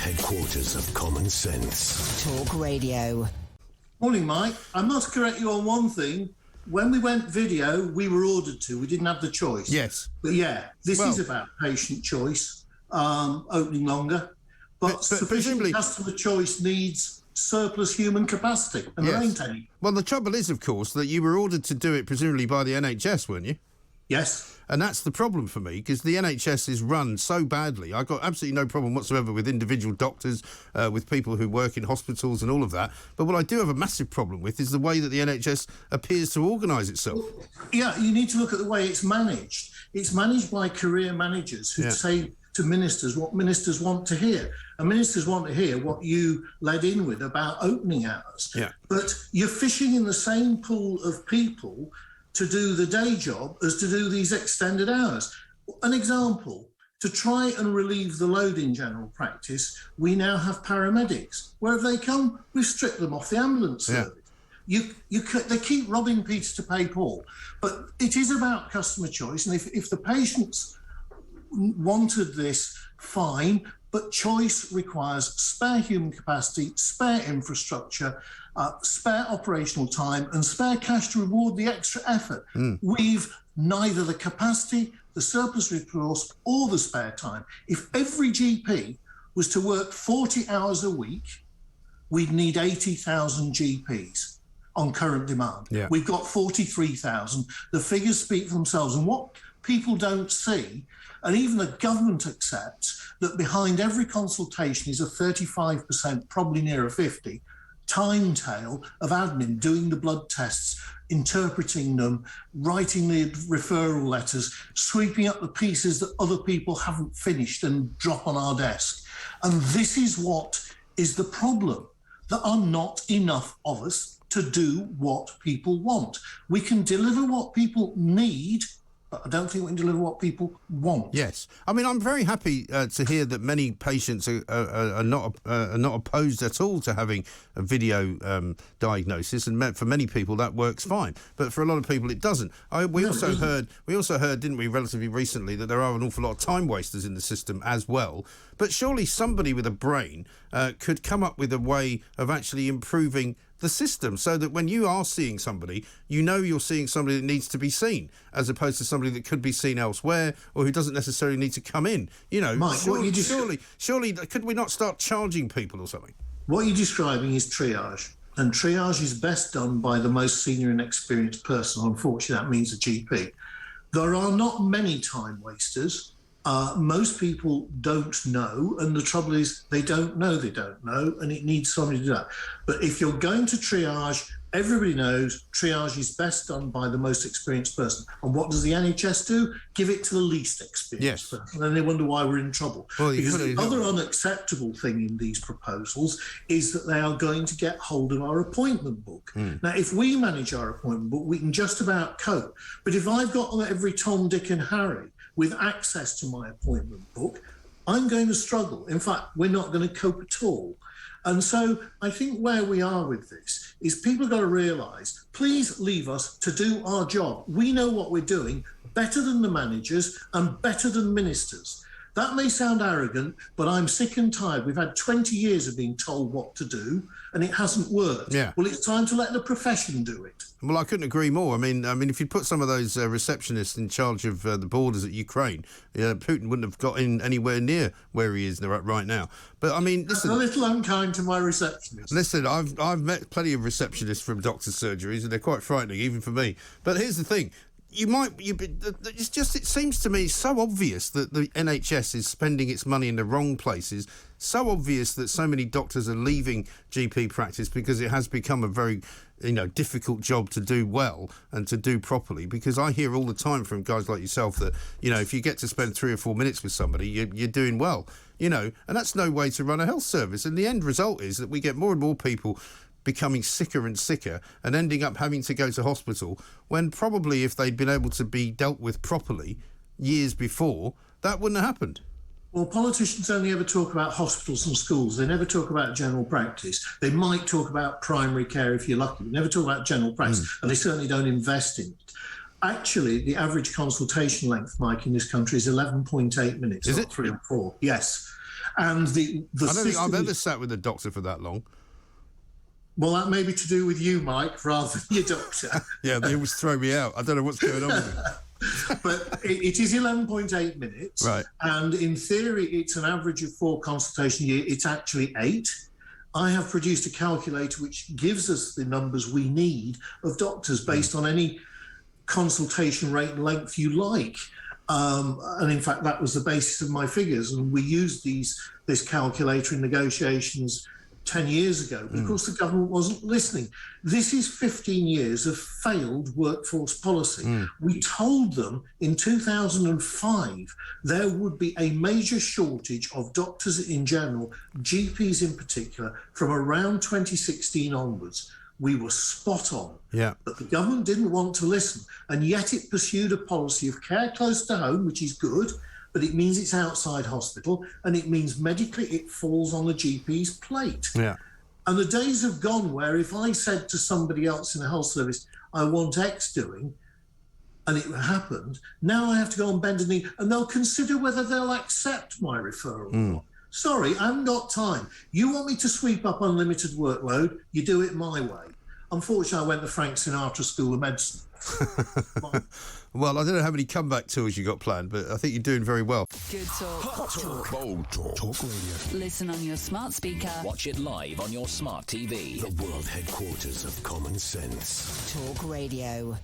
headquarters of common sense. Talk Radio. Morning, Mike. I must correct you on one thing. When we went video, we were ordered to. We didn't have the choice. Yes. But yeah, this is about patient choice, opening longer. But sufficient customer choice needs surplus human capacity, and there ain't any. Well, the trouble is, of course, that you were ordered to do it presumably by the NHS, weren't you? Yes. And that's the problem for me, because the NHS is run so badly. I've got absolutely no problem whatsoever with individual doctors, with people who work in hospitals and all of that. But what I do have a massive problem with is the way that the NHS appears to organise itself. Yeah, you need to look at the way it's managed. It's managed by career managers who say to ministers what ministers want to hear. And ministers want to hear what you led in with about opening hours. Yeah. But you're fishing in the same pool of people to do the day job as to do these extended hours. An example, to try and relieve the load in general practice, we now have paramedics. Where have they come? We've stripped them off the ambulance service. They keep robbing Peter to pay Paul. But it is about customer choice, and if the patients wanted this, fine, but choice requires spare human capacity, spare infrastructure, spare operational time, and spare cash to reward the extra effort. We've neither the capacity, the surplus resource, or the spare time. If every GP was to work 40 hours a week, we'd need 80,000 GPs on current demand. Yeah. We've got 43,000. The figures speak for themselves. And what people don't see, and even the government accepts, that behind every consultation is a 35%, probably nearer 50, time tail of admin, doing the blood tests, interpreting them, writing the referral letters, sweeping up the pieces that other people haven't finished and drop on our desk. And this is what is the problem. There are not enough of us to do what people want. We can deliver what people need, but I don't think we can deliver what people want. Yes. I mean, I'm very happy to hear that many patients are not opposed at all to having a video diagnosis, and for many people that works fine. But for a lot of people, it doesn't. We also heard, didn't we, relatively recently, that there are an awful lot of time wasters in the system as well. But surely somebody with a brain could come up with a way of actually improving the system, so that when you are seeing somebody, you know you're seeing somebody that needs to be seen, as opposed to somebody that could be seen elsewhere or who doesn't necessarily need to come in. You know, Mike, surely, could we not start charging people or something? What you're describing is triage, and triage is best done by the most senior and experienced person. Unfortunately, that means a GP. There are not many time wasters. Most people don't know, and the trouble is they don't know, and it needs somebody to do that. But if you're going to triage, everybody knows triage is best done by the most experienced person. And what does the NHS do? Give it to the least experienced person. And then they wonder why we're in trouble. Well, because the other unacceptable thing in these proposals is that they are going to get hold of our appointment book. Now, if we manage our appointment book, we can just about cope. But if I've got every Tom, Dick and Harry with access to my appointment book, I'm going to struggle. In fact, we're not going to cope at all. And so I think where we are with this is people have got to realise, please leave us to do our job. We know what we're doing better than the managers and better than ministers. That may sound arrogant, but I'm sick and tired. We've had 20 years of being told what to do, and it hasn't worked. Yeah. Well, it's time to let the profession do it. Well, I couldn't agree more. I mean, if you put some of those receptionists in charge of the borders at Ukraine, Putin wouldn't have got in anywhere near where he is right now. But I mean, listen, a little unkind to my receptionist. Listen, I've met plenty of receptionists from doctors' surgeries, and they're quite frightening, even for me. But here's the thing. It seems to me so obvious that the NHS is spending its money in the wrong places, so obvious that so many doctors are leaving GP practice because it has become a very, difficult job to do well and to do properly. Because I hear all the time from guys like yourself that, if you get to spend 3 or 4 minutes with somebody, you're doing well, and that's no way to run a health service. And the end result is that we get more and more people becoming sicker and sicker and ending up having to go to hospital when probably if they'd been able to be dealt with properly years before, that wouldn't have happened. Well, politicians only ever talk about hospitals and schools. They never talk about general practice. They might talk about primary care if you're lucky. They never talk about general practice, and they certainly don't invest in it. Actually, the average consultation length, Mike, in this country is 11.8 minutes, is not it? 3 or 4. Yes. And the I don't think I've system ever sat with a doctor for that long. Well, that may be to do with you, Mike, rather than your doctor. Yeah, they always throw me out. I don't know what's going on with it. But it is 11.8 minutes. Right. And in theory, it's an average of 4 consultations a year. It's actually 8. I have produced a calculator which gives us the numbers we need of doctors based on any consultation rate and length you like. And in fact, that was the basis of my figures. And we used this calculator in negotiations 10 years ago. But of course, the government wasn't listening. This is 15 years of failed workforce policy. We told them in 2005 there would be a major shortage of doctors in general, GPs in particular, from around 2016 onwards. We were spot on. Yeah. But the government didn't want to listen. And yet it pursued a policy of care close to home, which is good, but it means it's outside hospital, and it means medically it falls on the GP's plate. Yeah. And the days have gone where if I said to somebody else in a health service, I want X doing, and it happened, now I have to go and bend a knee, and they'll consider whether they'll accept my referral or not. Sorry, I haven't got time. You want me to sweep up unlimited workload, you do it my way. Unfortunately, I went to Frank Sinatra School of Medicine. Well, I don't know how many comeback tours you got planned, but I think you're doing very well. Good talk. Hot talk. Bold talk. Talk radio. Listen on your smart speaker. Watch it live on your smart TV. The world headquarters of common sense. Talk Radio.